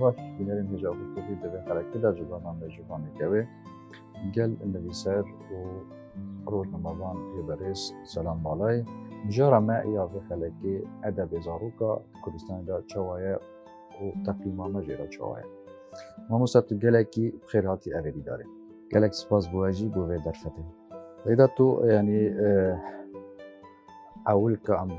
باش بینرین هجا گفتگوی دوی خلکی در جبانان به جبانی که گل نویسر و روزنامه‌وان یبرس سلام بالای جارا ما یا به خلکی ادب زاروکا کردستان دا چوایه و تقییمامه جیرا چوایه ما مستطیع گلکی خیراتی اولی داره گلک سپاس بواجی بوه درفته لیدا تو یعنی اول که ام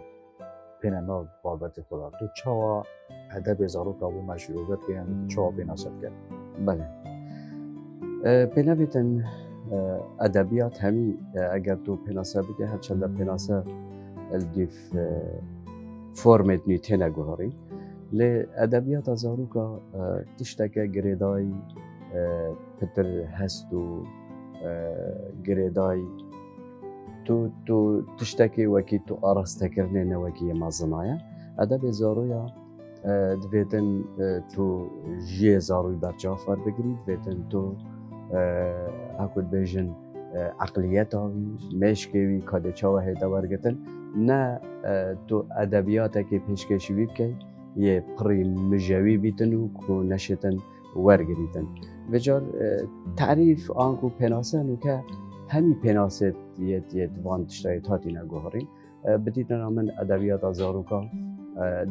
پینانا بابت خدا تو چوا ادب زاروکا و مشروعیت که یعنی چوا پیناست کرد بله پیناویتن ادبیات همی اگر تو پیناسه بگه هرچند پیناسه الدیف فرمت نیتنه گوهری لی ادبیات زاروکا تشتکه گریدای پتر هست و گریدای تو تشتكي وكي تو أرسته كرني وكي ما زنايا أدب زارويا دبيتن تو جي زاروي برجافر بقريد دبيتن تو أكل بيجن عقليتها مشكوي كده شوا هيدا ورقتن نا تو أدبياتك بيشكشي بيبكي يه بري مجاوي بيتنو كو نشتن ورقريتن بجار تعريف آنكو بناسن وكا همی پناسه یه وان تشتای تاتی نگوهرین بدیدن من ادبیات زاروکا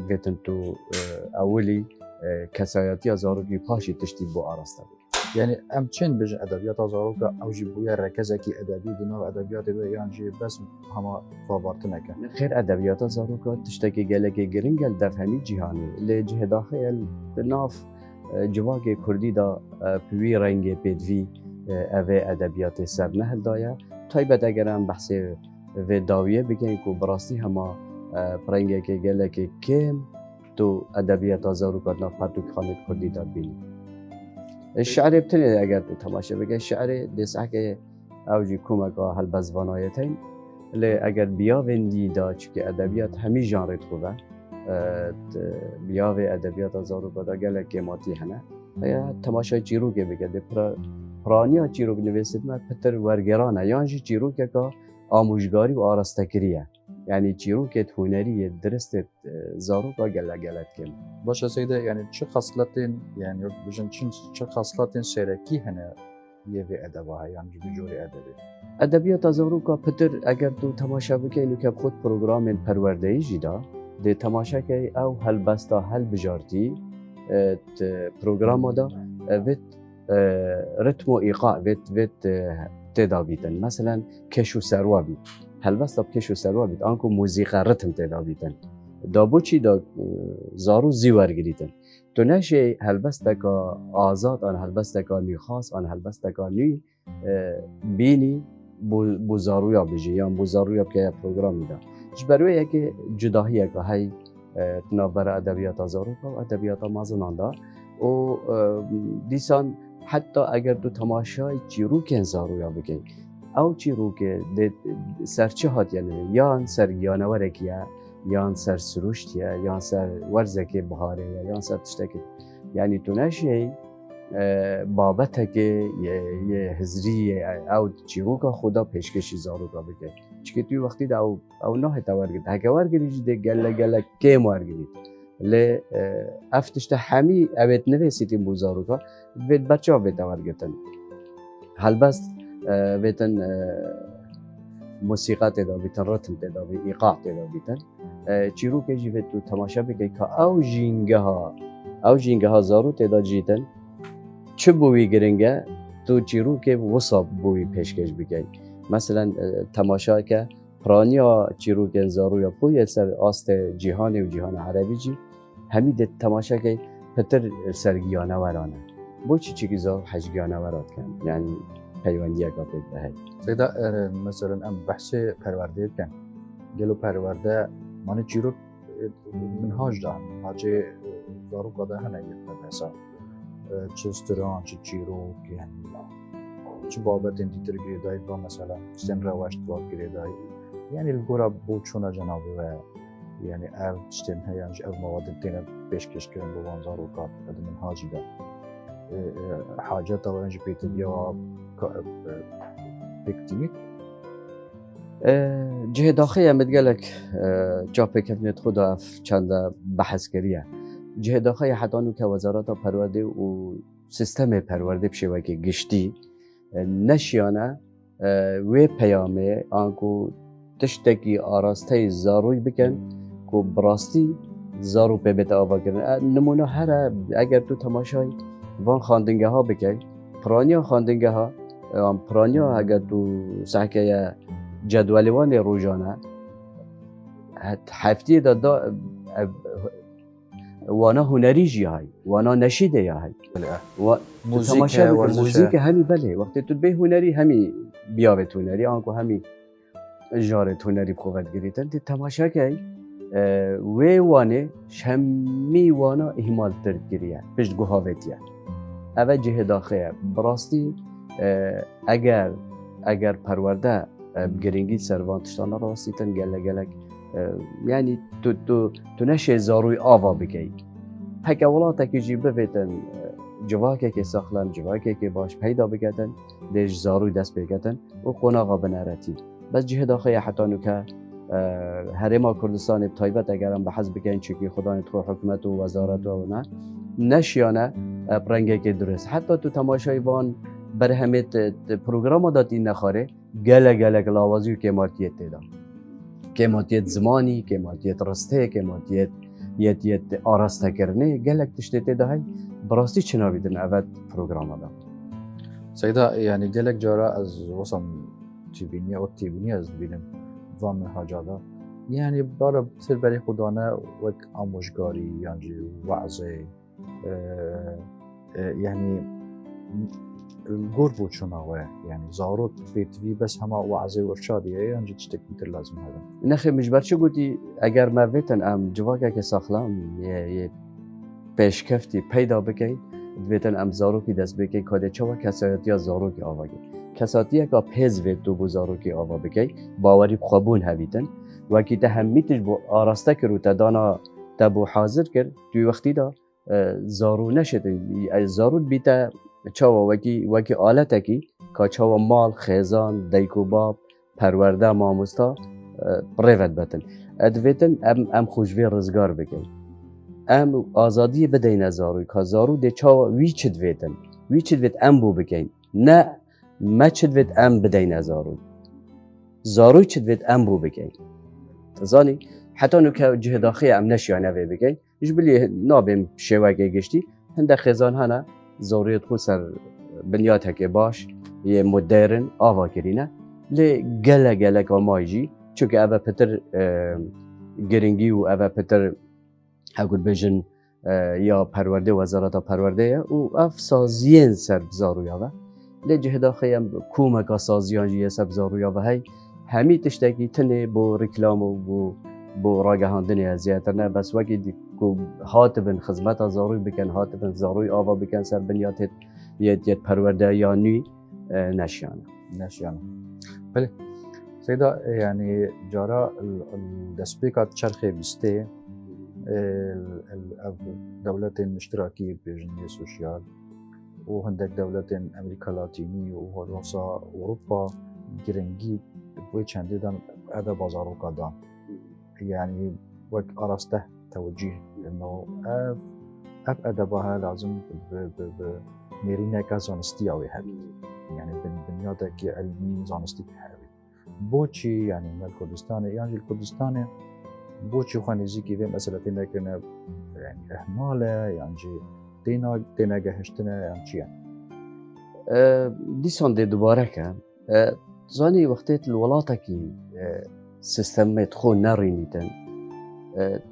دویتن تو اولی کسایتی زاروکی پاشی تشتی بو آراسته بود يعني ام چند بجن ادبیات زاروکا او جی بویا رکزه کی ادبی دنو ادبیات به یان جی بس هما فابارتنه که خیر ادبیات زاروکا تشتکی گلکی گرینگل دفهمی جهانی لی جه داخل ناف جواگ کردی دا پوی رنگ پیدوی اوه ادبیات سر نهل دایا تایبت اگرم بحث و داویه بگن که براستی هما پرنگه که گله که کم تو ادبیات زاروکا ناف پرتوک خانه کردی دا بینی الشعر بتنی اگر تو تماشا بگن شعر دیسه که اوجی کمکا هل بزوانایتین لی اگر بیا وندی دا چکه ادبیات همی جانرت خوبه بیا و ادبیات زاروکا دا گله که ماتی هنه یا تماشای چیرو که بگه پرانیا چیروک نویسید ما پتر ورگرانه یعنی چیروک که آموزگاری و آراستگریه یعنی چیروک هنری درست زاروکا گلت کن باشه سیده یعنی چه خصلتین یعنی بجن چه خصلتین سرکی هنه یه و ادبه یعنی بجوری ادبی ادبیات زاروکا پتر اگر تو تماشا بکنی که خود پروگرام پروردهی جدا ده تماشا که او هل بستا هل بجارتی پروگرام دا وید رتم و ایقاع وید تدابیدن مثلا کش و سروا بید هل بس کش و سروا بید آنکو موسیقی رتم تدابیدن دابو چی دا زارو زیور گریدن تو نشه هل بس که آزاد آن هل بس که نی خاص آن هل بس که نی بینی بو زارویا بجی یا بو زارویا که پروگرام میده جبرویه که جداهیه که های تنابر ادبیات زاروکا و ادبیات مازنان دا و دیسان حتی اگر تو تماشای چیروک زارویا بگی او چیروک سرچه هات یعنی یا سر یانورکیه یا سر سروشتیه یا سر ورزک بهاره یا سر تشتکی یعنی تو نشی بابته که یه هزری او چیروکا خدا پیشکشی زاروکا بگی چون توی وقتی دا او نه تا ورگید هک ورگیدی ده گله کم ورگید ل افتشت همی اوت نویسیتی بوزاروکا وید بچه ها وید ورگتن هل بس ویتن موسیقی تدا بیتن رتم تدا بی ایقاع تدا بیتن چیروک جی وید تو تماشا بکی که او جینگه ها زارو تدا جیتن چه بوی گرنگه تو چیروک وصاب بوی پیشکش بکی مثلا تماشا که پرانیا چیروک زارو یا پوی سر آست جهانی و جهان عربی جی همین تماشا که پتر سرگیانه ورانه بو چی زار حجگیانه ورات کن یعنی پیوندیه که پید بهید سیدا مثلا ام بحث پرورده بکن گلو پرورده مانی چیروک منهاج دارم حاجه زارو قده هنه یک مثلا چه استران چه چیروک یعنی چه بابت دیتر گریدایی با مثلا سن روشت با گریدایی یعنی الگورا بود چونه جنابه و یعنی او چتن هیانج او مواد تینه پیشکش کردن با وانزار و کار قدم من حاجی ده حاجت او انج پیت بیا بکتیمی جه داخلی هم بتگلک جا پیکفنیت خدا چند بحث کریه جهه داخل حتی نو که وزارت پرورده و سیستم پرورده بشه که گشتی نشیانه و پیامه آنکو تشتکی آراسته زاروی بکن که براستی زارو پی بیت آوا کردن. نمونه هر اگر تو تماشای وان خواندنگه ها بکی پرانیا خواندنگه ها پرانیا اگر تو سحکه جدولیوان روزانه هفته دا وانا هنری جی های وانا نشیده یا های و موزیک همی بله وقتی تو به هنری همی بیاوت هنری آنکو همی جارت هنری بخواد گریتن تی تماشا کی و وانه شمی وانا اهمال تر گریه پشت گوهاوتیه اول جهه داخله براستی اگر پرورده گرینگی سروان تشتانه راستی تن گلک یعنی تو نشه زاروی آوا بگی هک اولاتا که جی بفیتن جواکه که ساخلن جواکه که باش پیدا بگتن دیش زاروی دست بگتن و قناغا بنارتی بس جهه داخل حتی نو که هرما کردستان بتایبت اگرم به حزب بگین چکی خدا نتخو حکومت و وزارت و نه نشیانه برنگه که درست حتی تو تماشای وان بر همه پروگرام داد این نخاره گلک لاوازی و کماتیت دیدم کماتیت زمانی کماتیت رسته کماتیت یت آراسته کرنه گلک تشتیت دهی براستی چناویدن اول پروگرام داد سیدا یعنی گلک جارا از وسم تیبینی از بینم وام منهاجادا یعنی برای بسر برای خدانه وک آموزگاری یعنی وعظه یعنی گور بود شناوه یعنی زارود بیتوی بس همه وعظه و ارشادیه یعنی تشتک بیتر لازم هذا نخی مجبر چه گوتی اگر مویتن ام جواکه که ساخلام یه پیشکفتی پیدا بکی دویتن ام زاروکی دست بکی کاده چه و کسایتی ها زاروکی آواگی کساتی که پیز وید دو زاروکی آوا بکی باوری بخوابون هویتن و که تهمیتش با آراسته کرو تدانا تبو حاضر کرد توی وقتی دا زارو نشد زارو بیتا چاوا وکی آلته کی که چاوا مال خیزان دیکوباب پرورده ماموستا پریوت بتن ادویتن ام خوشوی رزگار بکن ام آزادی بدین زاروی که زارو ده چاوا وی چدویت ام بو بکن نه ما چدویت ام بدین زاروی چدویت ام بو بکن زانی حتی نو که جهه داخلی ام نشیانه وی بکن ایش بلی نابیم شواگه گشتی هنده خیزان هنه زارویت خود سر بنیاد هکی باش یه مدرن آوا کرینه لی گلک آمایجی چونکه اوه پتر گرینگی و اوه پتر اگل بجن یا پرورده وزارت پرورده و اف سازین سر زاروی آوه لی جهه داخلی هم کومکا سازیان جیه سر زاروی آوه هی همی تشتکی تنه با رکلام و با راگهاندنی زیادتر نه بس وکی دی کو هاتبن خدمت زاروی بکن هاتبن زاروی آوا بکن سر بنیاد یه پرورده یا نوی نشیانه بله سیدا یعنی جارا دسپیکات چرخه بیسته دولت اشتراکی بجنبی سوشیال و هندک دولت امریکا لاتینی و روسا اروپا گرنگی بوی چندی دان ادا بازارو کادان يعني وك أرسته توجيه إنه أف أدبها لازم بميرينا كزانستي أو هابي يعني بنيادك علمي زانستي هابي بوشي يعني مال كردستان يعني الكردستان بوشي خانيزي كيف مسألة إنك يعني إهماله يعني تينا جهشتنا يعني شيء دیسان دی دوباره که زانی وقتی الولاتا کی سیستم تخو نرینیدن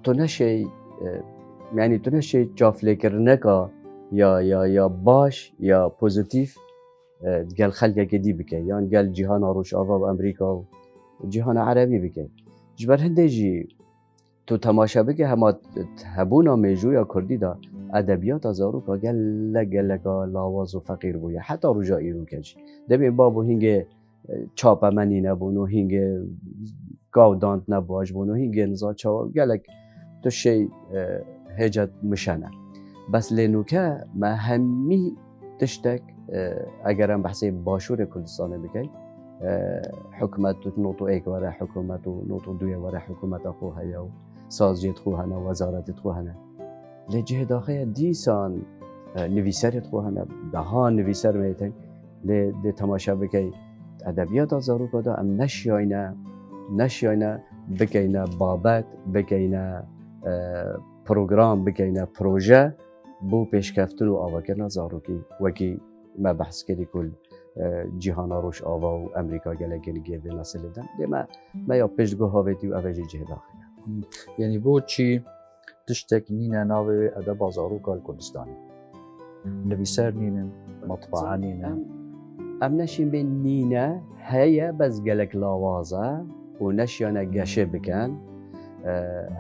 تو نشی یعنی تو نشی جافله کرنکا یا باش یا پوزیتیف گل خلق کدی بکی یعنی گل جهان روش آوا و امریکا و جهان عربی بکی جبر هنده جی تو تماشا بکی همه هبونا میجو یا کردی دا ادبیات از اروپا گل لاواز و فقیر بویا حتی رجا ایرو کجی دبی بابو هنگه چاپ منی نبونو هنگه گاوداند نباش بونو هنگه نزا چاپ گلک تو شی هجت مشنه بس لنوکه ما همی تشتک اگرم بحثی باشور کردستان بکی حکومت نوتو ایک وره حکومت و نوتو دوی وره حکومت خو هیا و سازجیت خو هنه وزارت خو هنه لجه داخل دیسان نویسرت خو هنه دهان نویسر میتن ل تماشا بکی ادبیات زاروکا دا ام نشیاینه بکینه بابت بکینه پروگرام بکینه پروژه بو پیشکفتن و آواکرنا زاروکی وکی ما بحث کردی کل جهان روش آوا و امریکا گلگی گیرده مسئله دن ما یا پیشگو هاویتی و اوجی جه داخل یعنی بو چی تشتک نینه ناوی ادب زاروکا کردستانی نویسر نینه مطبعه نینه ام نشین به نینه هیا بس گلک لاوازه و نشیانه گشه بکن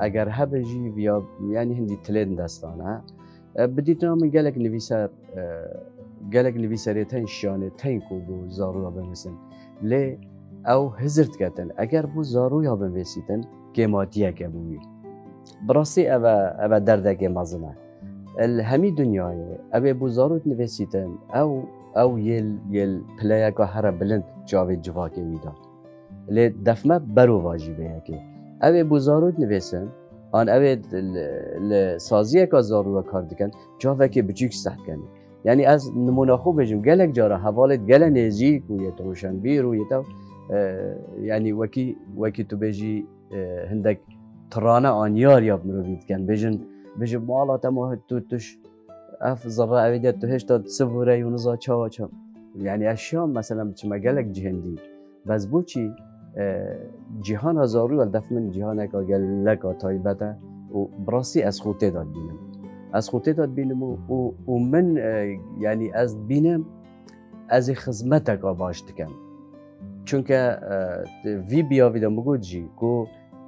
اگر هبجی بیا یعنی هندی تلید دستانه بدید نام گلک نویسریتن شانه تین کو بو زارویا بمسن لی او هزرت کتن اگر بو زارویا بمسیتن قیماتیه که بوی براستی او درده که مزنه همی دنیای او بو زاروت نویسیتن او یل پلیا که هر بلند جاوید جواکی ویدا لی دفمه برو واجبه یکی او بو زاروت نویسن آن اوید سازیه که زارو کار دکن جاوه که بچیک سخت کنی یعنی از نمونه خوب بجیم گلک جاره حوالت گل نزیک و یه روشنبیر و یه تو یعنی وکی تو بجی هندک ترانه آنیار یاب مروید کن بجن مالات ما توش اف ذره اویدیت تو هشتا سفوره یونزا چا یعنی اشیام مثلا چما گلک جهندی بس بو چی جهان هزارو و دفمن جهان اکا گلک تایبته و براسی از خوته داد بینم و من یعنی از بینم از خدمت اکا باش دکم چونکه وی بیاویدم بگو جی که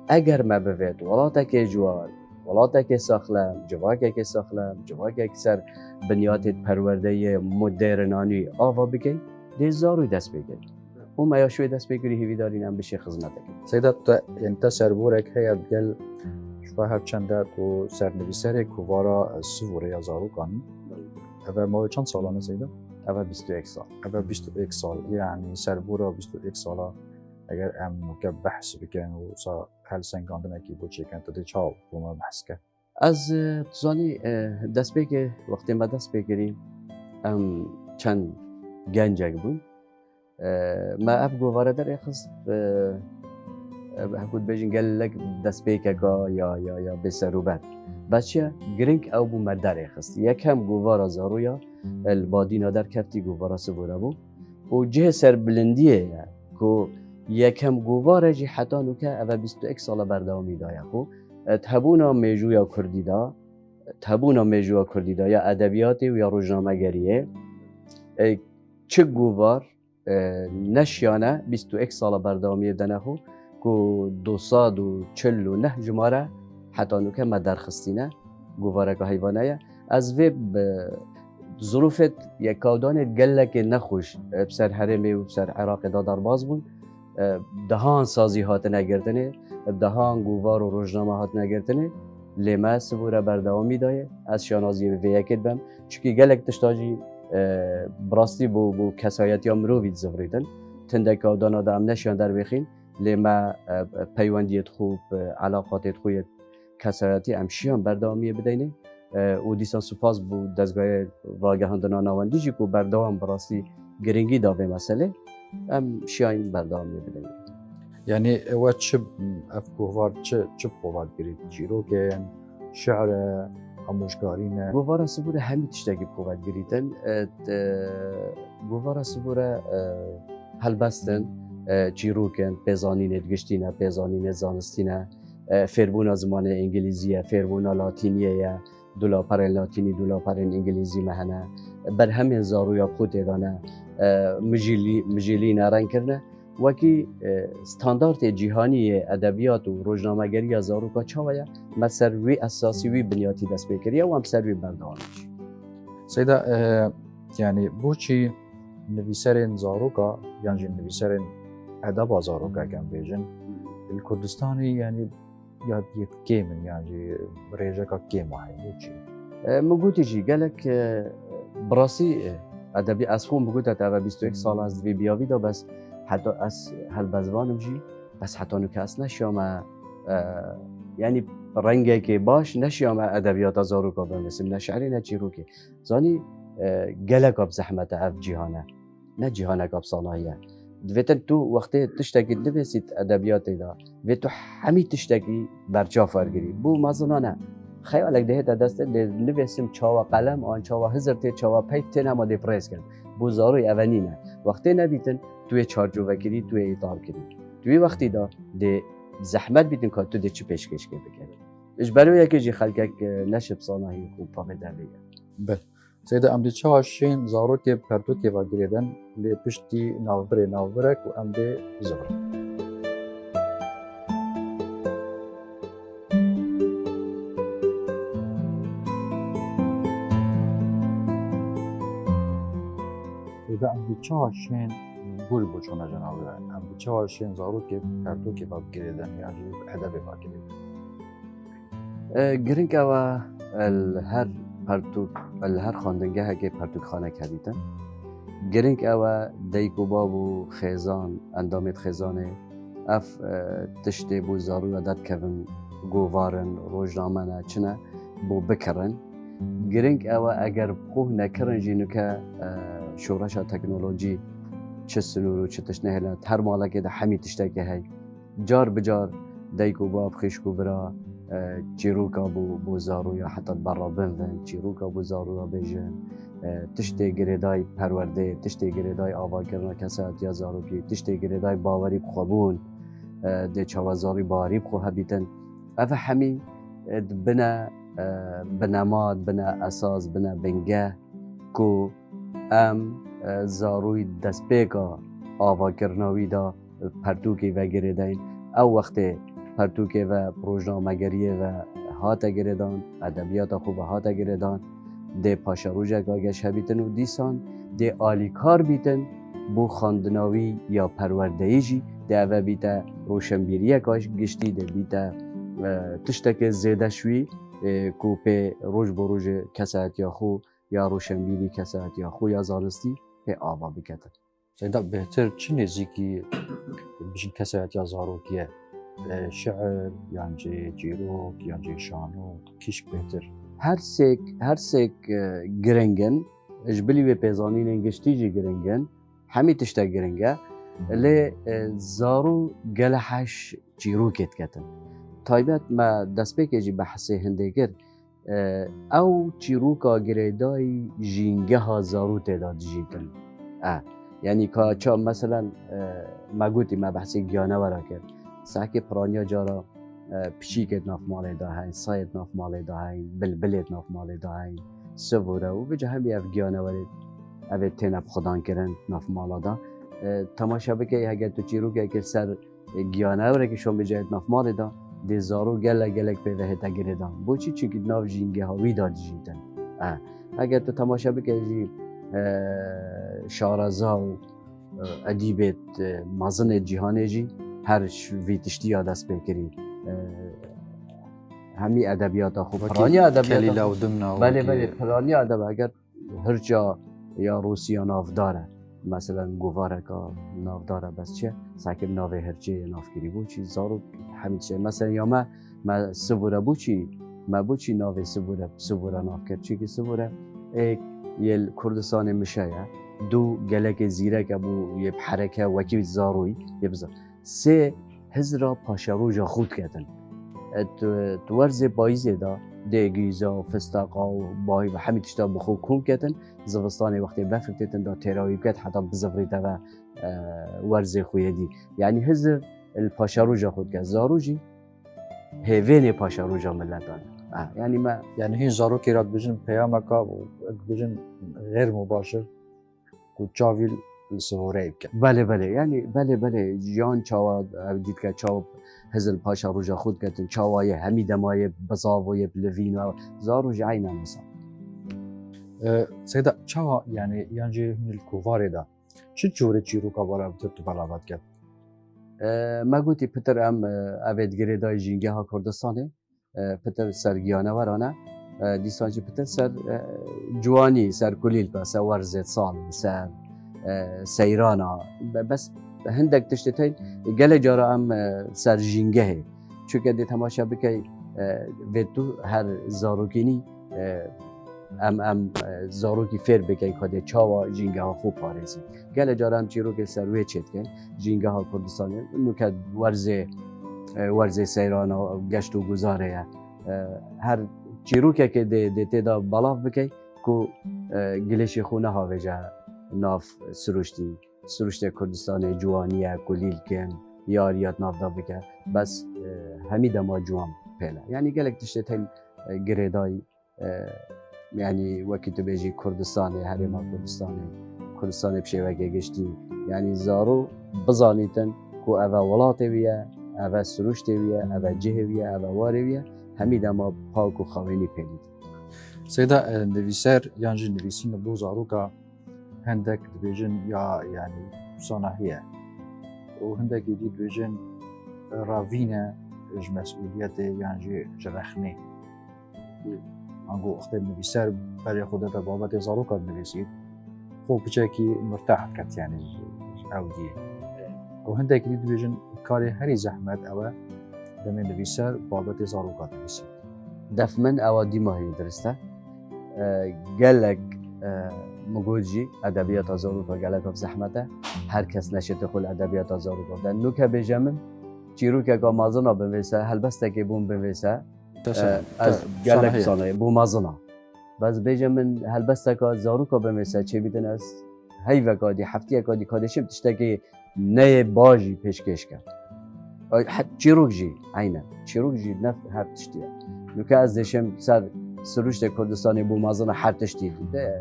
اگر ما بوید ولاتا که جوال ولاتا که ساخلم جواکه که سر بنیاد پرورده مدرنانی آوا بگی ده زارو دست بگی و ما یاشوی دست بگیری هیوی دارین هم بشه خدمت اکی سیدت انت سربورک هیا بگل شما هر چنده تو سرنویسر کووارا سوره یا زاروکانی اول ما چند سالانه سیده؟ اول 21 سال اول 21 سال یعنی سربورا 21 ساله اگر ام که بحث بکن و سا هل سنگاندن اکی بود چه کن تا دی چاو بوما بحث که از تزانی دست بگیر وقتی ما دست بگیریم ام چند گنجک بود ما اف گواره در اخست هکود بیشین گلک دست بیکا یا بسروبت بچه گرینگ او بو مدر اخست یکم گواره زارویا البادینا در کفتی گواره سبوره بو و جه سر بلندیه که یکم گواره جی حتی نوکه او 21 سال بردامی دایا خو تبونا میجویا کردی دا یا ادبیاتی و یا روزنامه گریه چه گوار نشیانه 21 سال بردامی دنه خو که 249 جماره حتی نوکه ما درخستینه گواره که حیوانه از وی ظروفت یک کودانت گلک نخوش بسر حرمی و بسر عراق دا در باز بون دهان سازی هات نگردنه دهان گوار و روزنامه هات نگردنه لیمه سبوره بردوامی دایه از شانازی به یکت بم چونکه گلک تشتاجی براستی بو کسایتی هم مروید زفریدن تنده کودانا دا هم نشان در بخین لیمه پیوندیت خوب علاقاتت خوب کسایتی هم شیان بردوامی بدینه و دیسان سپاس بو دزگاه راگهاندنا نواندی جی که بردوام براستی گرینگی دا به مسئله هم شیان بردوامی بدینه یعنی او چه افکوار چه قوت گرید چیروکن شعر آموزگارینه گوارا سبوره همین تشتگی قوت گریدن گوارا سبوره هلبستن چیروکن پیزانین ادگشتینه پیزانین زانستینه فربونا زمان انگلیزیه فربونا لاتینیه دولا پرن لاتینی دولا پرن انگلیزی مهنه بر همین زارویا خود دانه مجیلی نرنگ کرده وکی استاندارد جهانی ادبیات و روزنامه‌گری زاروکا چاویا مثل وی اساسی وی بنیادی دست بکریه و هم سر وی برداشت. سیدا یعنی بوچی نویسرین زاروکا یعنی نویسرین ادب زاروکا کم بیجن الکردستانی یعنی یاد یک کیمن یعنی ریجا کا کیم وای بوچی مگوتی جی گلک براسی ادبی اسفون بگوته تا 21 سال از وی بیاوی دا بس حتی از هل بزوانم جی بس حتی نکاس نشام یعنی رنگه که باش نشیام ادبیات زاروکا بنویسیم نه شعری نه چیروکی زانی گلک اب زحمت اف جهانه نه جهانه اب صنایع دویتن تو وقتی تشتکی نویسید ادبیات دا و تو همی تشتکی برچا فرگیری بو مزنانه خیالک دهت دست نویسیم چاوا قلم آن چاوا هزرت چاوا پیف تن اما دپریس کن بو زاروی اولینه وقتی نبیتن توی چارجو وکری توی ایتار کری توی وقتی دا ده زحمت بیتن که تو ده چی پیشکش که بکنی اش برای یکی جی خلقک نشب صناعی خوب پا بدویه بله سیده ام دی چاشین زارو که پرتو که واگریدن لی پشتی ناوبرک و ام دی زبر سیده ام دی چاشین گل بچونه جنابه ام دی چاشین زارو که پرتو که واگریدن یعنی ادب واگریدن گرینگ او هر پرتوک هر خواندنگه که پرتوک خانه کردیدن گرینگ او دیکوبا و خیزان اندامت خیزانه اف تشتی بو زارو عدد کردن گووارن روزنامه نه چنه بو بکرن گرینگ او اگر بخوه نکرن جینو که شورش تکنولوژی چه سنورو چه تشنه هلا هر مالا که ده همی تشتی که هی جار بجار دیکوبا بخیشکو برا چیروکا بو زارو یا حتی برا بنون چیروکا بو زارو یا بیجن تشتی گریدای پرورده تشتی گریدای آوا کردن کسات یا زارو کی تشتی گریدای باوری بخوابون ده چوازاری باوری بخواه بیتن اوه همی بناماد بنا اساس بنا بنگه کو ام زاروی دست بیگا آوا کردنوی دا پرتوکی و گریداین او وقتی پرتوکه و پروژنامه‌گریه و هاته گریدان ادبیات خوب هاته گریدان ده پاشاروجه گاگش هبیتن و دیسان ده آلیکار بیتن بو خواندناوی یا پروردهیجی ده اوه بیته روشنبیریه کاش گشتی ده بیته تشتک زیده شوی کو پی روش بو روش کسایت یا خو یا روشنبیری کسایت یا خو یا زارستی پی آوا بکتن سیده بهتر چه نزیکی بشین کسایت یا زاروکیه شعر یعنی جیروک یعنی شانو کیش بهتر هر سیک گرنگن اجبلی و پیزانین انگشتی جی گرنگن همی تشتا گرنگه لی زارو گلحش جیروکت کتن تایبت ما دست بکی جی بحثی هندگر او جیروکا گریدای جینگه ها زارو تعداد جیتن یعنی که چا مثلا ما گوتی ما بحثی گیانه ورا کرد ساکی پرانیا جارا پشیکت ناف مالی دا هاین سایت ناف مالی دا هاین بلبلت ناف مالی دا هاین سووره و بجا همی اف گیانه ورید اوه تینب خودان کرن ناف مالا دا تماشا بکی اگر تو چیرو که اگر سر گیانه وره که شون بجایت ناف مالی دا دی زارو گلک پیوه تا گریدان بو چی که ناف جینگه ها وی داد جیدن اگر تو تماشا بکی جی شارزا و ادیبت مازن جهانه جی هر ویتشتی ها دست بکری همی ادبیات خوب پرانی ادبیات بله پرانی ادب اگر هر جا یا روسیا ناف داره مثلا گواره که ناف داره بس چه ساکن ناف هر چه ناف کری بو چی زارو همین چه مثلا یا ما سووره بو چی ما بو چی ناف سووره ناف کرد چی که سووره ایک یه کردستان میشه دو گلک زیره که بو یه حرکه وکی زاروی یه بزار سه هزرا پاشاروجا خود کردن تو ورز بایزه دا دیگیزا و فستاقا و باهی و همین تشتا بخو کن کردن زوستانی وقتی بفرتیتن دا تیراوی بکرد حتی بزفریده و ورز خویدی یعنی هزر الپاشاروجا خود کرد زاروجی هیوین پاشاروجا ملتانه یعنی ما یعنی هین زارو که راد بجن پیامکا و بجن غیر مباشر کو چاویل سووره بکن بله یعنی بله جان چاوا دید که چاو هزل پاشا روجا خود کردن چاوای همی دمای بزاوی بلوین و زاروج عینا مثلا سیدا چاوا یعنی هنیل کوواره دا چه جوره چیروکا وارا تو بلاوت کرد ما گوتی پتر ام اوید گریدای جینگه ها کردستانه پتر سرگیانه ورانه دیسانجی پتر سر جوانی سر کلیل با سر ورزت سال سر سیرانا بس هندک تشتتين قال جارا ام سر جینگه چونکه دی تماشا بکی و تو هر زاروکینی ام زاروکی فیر بکی که چاوا جینگه ها خوب پارزی گل جارم چیرو که سروی چید کن جینگه ها کردستانی نو که ورزه سیران و گشت و گذاره هر چیرو که دی تیدا بلاف بکی که گلش خونه ها وجه ناف سروشت کردستان جوانیه کلیل کن یاریات ناف دا بکه بس همی دما جوان پیله یعنی گلک تشتی تل گریدای یعنی وقتی تو بیجی کردستانه هرما کردستانه بشوکه گشتی یعنی زارو بزانیتن که اوه ولاته ویه اوه سروشته ویه اوه جهه ویه اوه واره ویه همی دما پاک و خوینی پیلید سیدا نویسر یعنی نویسین بو زارو که هندک دیویژن یا یعنی صناعیه و هندک دیویژن راوینه اج مسئولیت یعنی جرخنه انگو وقتی نویسر برای خودت بابت زارو کار نویسید خوب بچه کی مرتاح کت یعنی اودیه و هندک دیویژن کاری هری زحمت اوه دمی نویسر بابت زارو کار نویسید دفمن اوادی ماهی درسته گلک مگوجی ادبیات زارو که گلک اف زحمته هر کس نشته خل ادبیات زارو کردن نو که بجمن چیرو که مازنا بنویسه هلبسته که بوم بنویسه از گلک صنایع بو مازنا بس بجمن هلبسته که زارو که بنویسه چه بیدن از هی وکادی هفتی کادی کادشیم تشته که نه باجی پیشکش کرد چیروک جی عینه چیروک جی نف هر تشتیه نو که از دشم سر سروشت کردستانی بو مازنا هر تشتید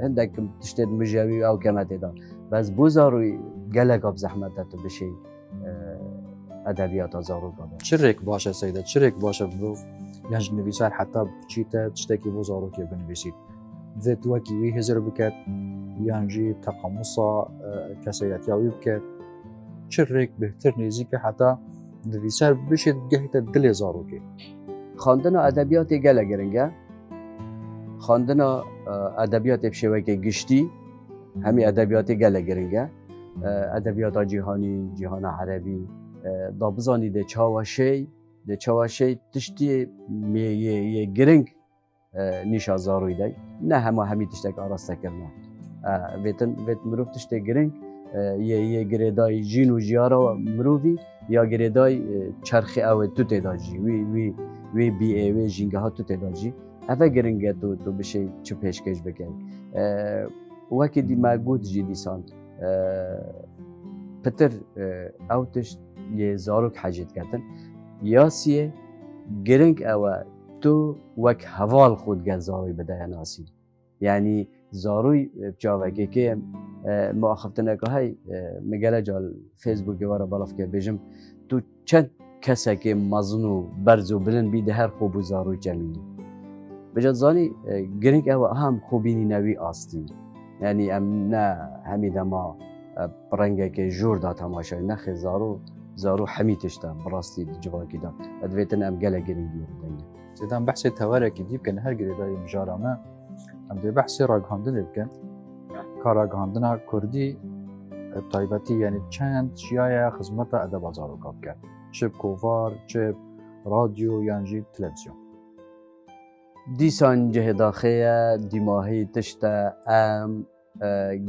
هندک تشتید مجاوی او کمته دا بس بو زاروی گلک اب زحمتت بشی ادبیات زارو کردن چرک باشه سیدا چرک باشه برو یعنی نویسر حتی چیتا تشتکی بو زارو که بنویسید ذات وکی وی هزار بکد یعنی تقامصا کسایتیاوی بکد چرک بهتر نیزی که حتی نویسر بشه گهت دل زارو که خواندن ادبیات گله گرنگه خواندن ادبیات بشوکه گشتی همی ادبیات گله گرنگه ادبیات جهان عربی دابزانی ده چاوشی تشتی یه گرنگ نیش زاروی دی نه همی تشتک آراسته کرنه ویت مروف تشتی گرنگ یه گریدای جین و جیارا مروفی یا گریدای چرخی او تو تداجی وی بی ای وی جینگه ها تو تداجی اوه گرنگه تو بشه چه پیشکش بکنی وکی دی مگود جی دیسان پتر اوتش یه زاروک حاجت کردن یاسیه گرنگ اوه تو وک حوال خود گل زاروی بدای ناسی یعنی زاروی جاوگه که ما خفتنه که های مگله جال فیسبوک وارا بالاف که بجم تو چند کسی که مزنو برزو بلن بیده هر خوب زاروی جمیلی بجد زانی گرنگ اوه هم خوبینی نوی آستی یعنی ام نه همیده ما برنگه که جور دا تماشای نخی زارو حمیتش دا براستی جواکی دا ادویتن ام گله گرنگی رو دینه زیدان بحث تواره که دیب کن هر گریدای مجارمه ام دی بحث راگهاندن بکن که راگهاندن کردی طایبتی یعنی چند شیای خدمت ادب زارو کاب کرد چه کووار چه رادیو یعنی تلویزیون دیسان جه داخله دیماهی تشتا ام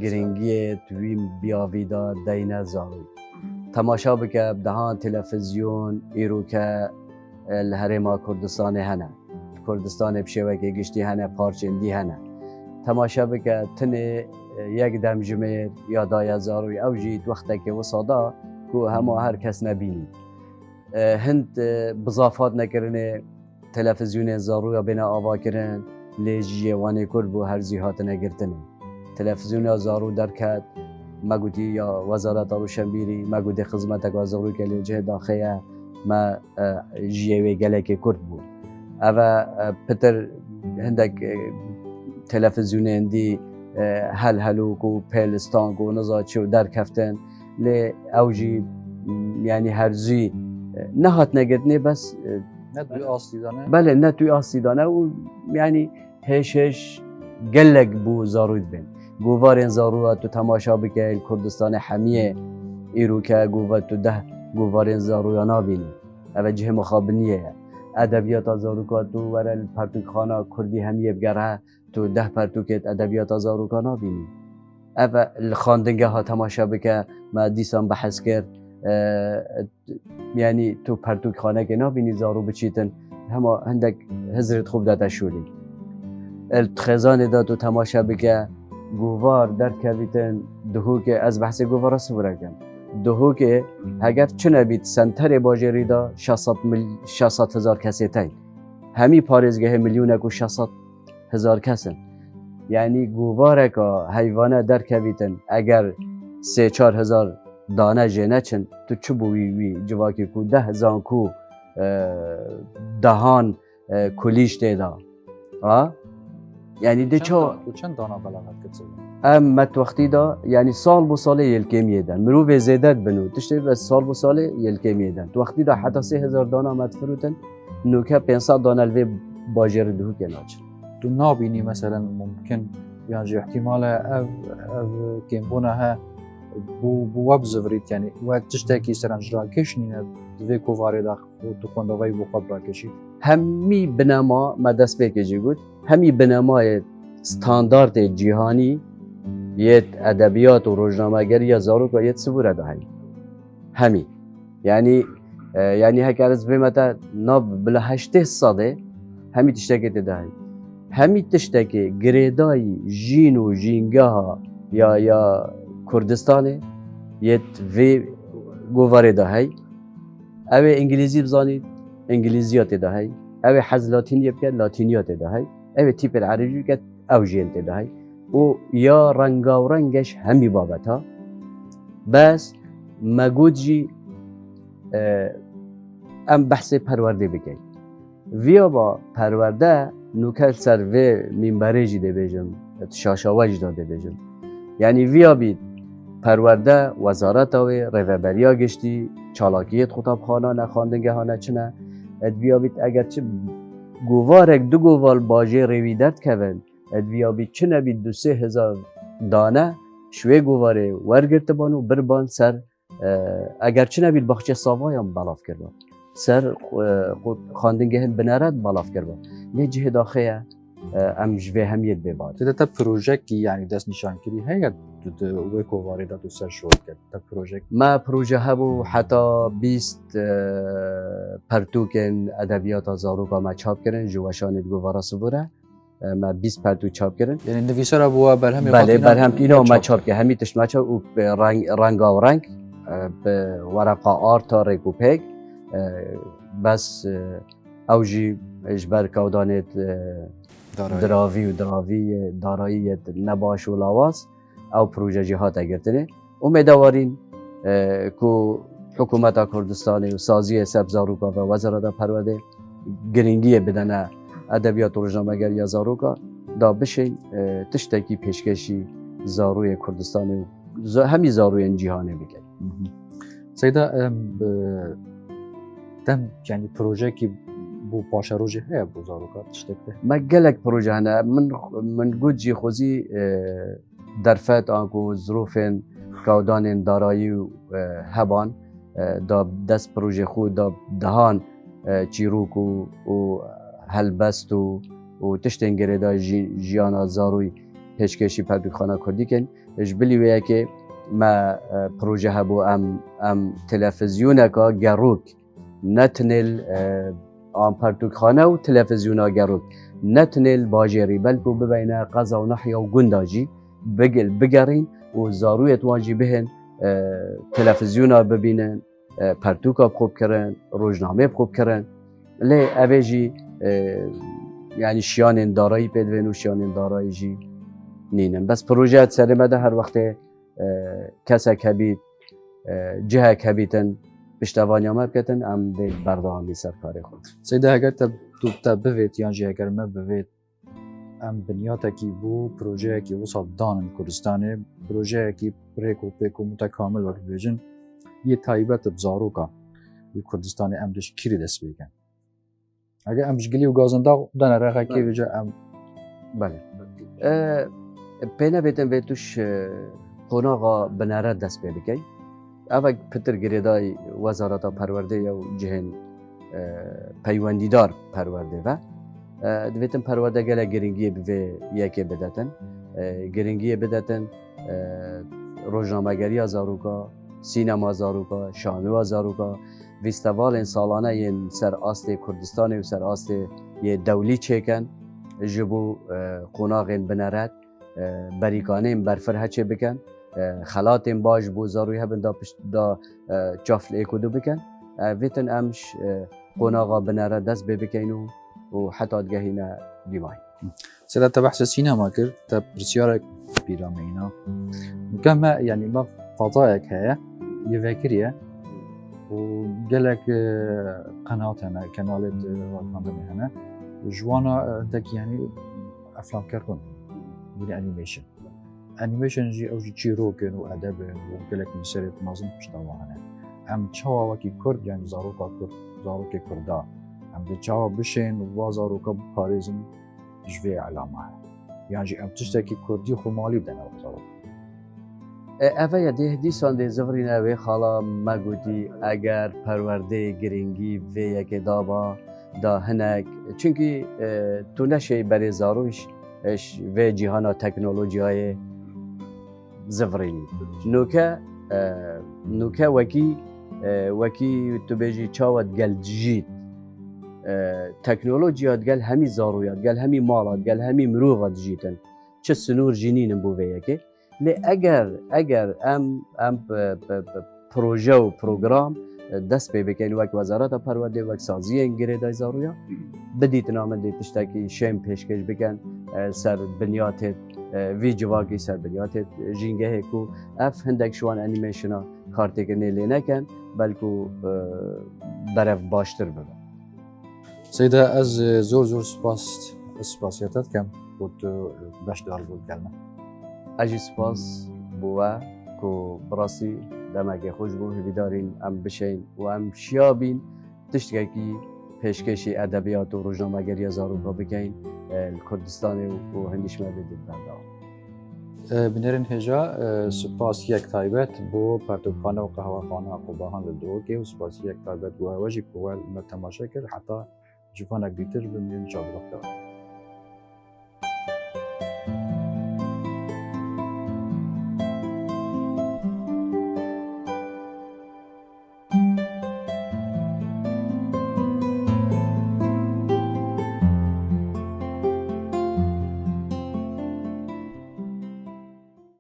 گرنگی تویم بیاویدا دینه زاروی تماشا بکه دهان تلفزیون ایرو که الهرما کردستان هنه کردستان بشوکه گشتی هنه پارچندی هنه تماشا بکه تنه یک دم جمعیر یا دای زاروی او جید وقتا که وصادا که همه هر کس نبینی هند بضافات نکرنه تلفزیون زاروی بنا آوا کرن لیجیه وانی کرد بو هر زیهات نگرتنه تلفزیون زارو درکت مگودی یا وزارت روشنبیری مگودی خدمت زارو که لیجه داخله ما جیوی گله که کرد بود اوه پتر هندک تلفزیون هندی هلو کو پلستان کو نزاد شو در کفتن لی اوجی یعنی هرزی نهات نگرتنه بس نه توی آسیدانه بله نه توی آسیدانه و یعنی هش گلگ بو زارود بین گوارن زارو تو تماشا بکن کردستان حمیه ایرو که گوار تو ده گوارن زارو یا نبینی او جه مخابنیه ادبیات زاروکا تو ورل پرتوک خانه کردی همیه بگره تو 10 پرتوکت ادبیات زاروکا نبینی او خواندنگه ها تماشا بکه ما دیسان بحث کرد یعنی تو پرتوک خانه که نبینی زارو بچیتن همه هندک هزرت خوب داده شولی التخزان دا تو تماشا بکه گوار در کویتن دهو که از بحث گوار سفره کن دهو که اگر چه نبید سنتر باجری دا 600,000 کسی تاین همی پارزگه میلیون اکو 600,000 کسن یعنی گواره که حیوانه در کویتن اگر 3-4 هزار دانه جنه چن تو چه بوی وی جواکی کو 10,000 کو دهان کلیش دیدا یعنی ده چند دانه بلاغت کتسه مت وقتی دا یعنی سال بو سال یلکی میدن مرو زیادت بنو تشتی بس سال بو سال یلکی میدن تو وقتی دا حتی 3,000 دانه مت فروتن نوکه 500 دانه الوی باجر دهو که ناچ تو نابینی مثلا ممکن یعنی احتمال او کمبونه ها بو وب زفرید یعنی و تشتکی سرنجرا کشنینه دوی کوواری دا تو کندوی بو خبرا کشید همی بنما ما دست بکجی بود همی بنمای استاندارد جهانی یه ادبیات و روزنامه‌گری یا زاروکا یه سبوره دهی همی یعنی هکر از بیمتا ناب بلا 8 ساده همی تشتکی دهی همی تشتکی گریدای جین و جینگه ها یا کردستانه یه وی گواره دهی او انگلیزی بزانید انگلیزیات دهی او حز لاتینی بکن لاتینیات دهی او تیپ العربی بکن او جینت دهی و یا رنگا و رنگش همی بابت ها بس مگود جی ام بحث پرورده بکن ویا با پرورده نوکل سر وی منبره جی ده بیجم شاشاواج داده بیجم یعنی ویا بید پرورده وزارت اوی ریوبریا گشتی چالاکیت خطاب خانه نخواندنگه ها نچنه ادویا بید اگر چه گوارک دو گوال باجه رویدت کون ادویا بید چه نبید 2-3 هزار دانه شوی گواره ورگرت بانو بربان سر اگر چه نبید باخچه ساوای هم بلاف کرد سر خواندنگه هم بنارد بلاف کرد نه جه داخله ام جوه همیت بباد تا پروژه کی یعنی دست نشان کردی هیچ دوی کوواری دا تو سر شروع کرد تا پروژه ما پروژه هبو حتی 20 پرتوکن ادبیات زاروکا ما چاپ کردن جوشان گوارا سبوره ما 20 پرتوک چاپ کردن یعنی نویسر ابو برهم بله برهم اینا ما چاپ که همی تش ما چاپ و رنگا و رنگ به ورقه آرت ریکو پیک بس اوجی اجبر کودانت دراوی دارایی نباش و لاواز او پروژه جهات اگرتنه امیدوارین که حکومت کردستان و سازی سب زاروکا و وزارت پرورده گرینگی بدنه ادبیات و روزنامه‌گری یا زاروکا دا بشین تشتکی پیشکشی زاروی کردستان و همی زاروی جهانی بکن سیدا دم یعنی پروژه کی بو پاشا روزی هست بو زاروکا تشتکه ما گلک پروژه هنه من گود جی خوزی درفت آنکو ظروفین کودان دارایی و هبان دا دست پروژه خود دا دهان چیروک و هلبست و تشتنگره دا جیانا زاروی پیشکشی پردوخانه کردی کن اجبلی ویا که ما پروژه هبو ام تلفزیونه که گروک نتنل آن پرتوکخانه و تلفزیون گروک نتنل باجری بلکو ببینه قضا و نحیا و گنداجی بگرین و زاروی اتوانجی بهن تلفزیون ببینن پرتوکا بخوب کرن روزنامه بخوب کرن لی اویجی یعنی شیان دارایی پیدوین و شیان دارایی جی نینن بس پروژه سلمه ده هر وقت کسا کبید جه کبیتن پشتوانی هم بکتن ام دیل بردهامی سرکاری خود سیده اگر تا بوید یعنی اگر ما بوید ام بنیاتا کی بو پروژه کی وصل دانن کردستانه پروژه کی پریکو پیکو متکامل وقت بیجن یه تایبت بزاروکا یه کردستانه ام دش کری دست بیگن اگر امش گلی و گازنده دانه رقا کی بجا ام بله پینه بیتن بیتوش قناغا بناره دست بیگی اوه پتر گریدای وزارت پرورده یا جهن پەیوەندیدار پەروەردە بە دەبێتن پەروەردە گەلە گرنگیە بێ یەکێ بدەتن گرنگیە بدەتن ڕۆژنامەگەریە زاروکە سینەما زاروکە شانوە زاروکە فیستیڤالên ساڵانە yên ser astê Kurdistanê û ser astê yê dewlî çêken ji bo qonaxên bineret berîkanên berfir heçê bikin xelatên baş bo zarûyê hebin da çaflêkûdû bikin vêtin em ji qonaxa bineret dest bê bikin û heta digehîne dîmayî. سلا te behsa sînema kir te pirsyarek pîramîna ke me yanî me fazayek heye yê vekiriye û gelek qenat hene kenalê rakandinê hene ji wan a tekî yanî eflamker hûn yînî animation. Animation jî ew jî çîrokin û edebin û gelek nivîserê mezin pişta wan hene. Em çawa wekî Kurd yanî zaroka Kurd zarokê Kurda em dê çawa bişên û va zaroka biparêzin ji vê elama he. Yan jî em tiştekî Kurdî xwe malî bidin ew zarok. Ev ya dê dîsan dê zivirîne wê xala me gotî eger perwerdeyê giringî vê yekê daba da hinek çünkü tu neşê berê zarûş vê cîhana teknolojiyayê zivirînî. Nûke wekî tu bêjî çawa gel dijît teknolojiya gel hemî zarûya gel hemî mala gel hemî mirova dijîtin çi sinûr jînînin bû vê yekê lê eger em proje û program dest pê bikin wek Wezareta Perwerdeyê wek saziyên girêdayî zarûya bidîtin amedê tiştekî şêm pêşkêş bikin ser binyatê vî civakî ser binyatê jîngehê ku ev hindek ji wan animationa kartêkirînê lê nekin belkû berev baştir bibe. Seyda ez zor spasiyet dikim ku tu beşdar bû gelme. Ez jî spas bû we ku birastî demekê xweş bû hêvîdarîn em bişên û em şiyabîn tiştekî pêşkêşî edebiyat û rojnamegeriya zarokê bikin li Kurdistanê û hindîşmedê dê berdav. Binêrên hêja spasiyek taybet bû pertûkxane û qehwexana Qubahan li Duhokê û spasiyek taybet bû we jî ku we me temaşe kir heta civanek dîtir bi min çavdixda.